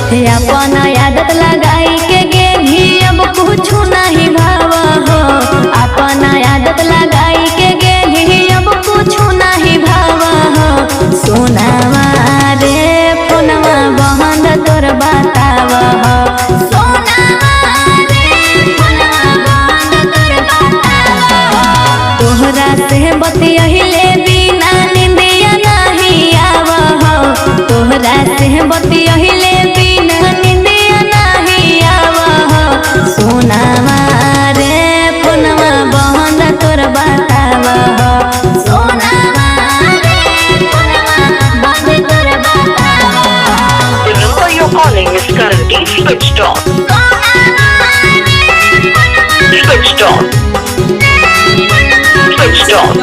अपन आदत लगाई के गेंधी अब कुछ नहीं भाव हो। अपन आदत लगाई के गेंधी अब कुछ नहीं भाव हो। सोनावा रे फोनवा बहन तोर बताव हो। सोनावा रे फोनवा बहन तोर बताव हो। तोहरा से बतियहिले बिना निंदिया नहीं आव हो। तोहरा से बतियहिले बिना निंदिया नहीं आव हो। सोनावा रे फोनवा बहन तोर बताव हो। सोनावा रे फोनवा बहन तोर बताव हो। The number you're calling is currently switched off. Switched off. Switched off.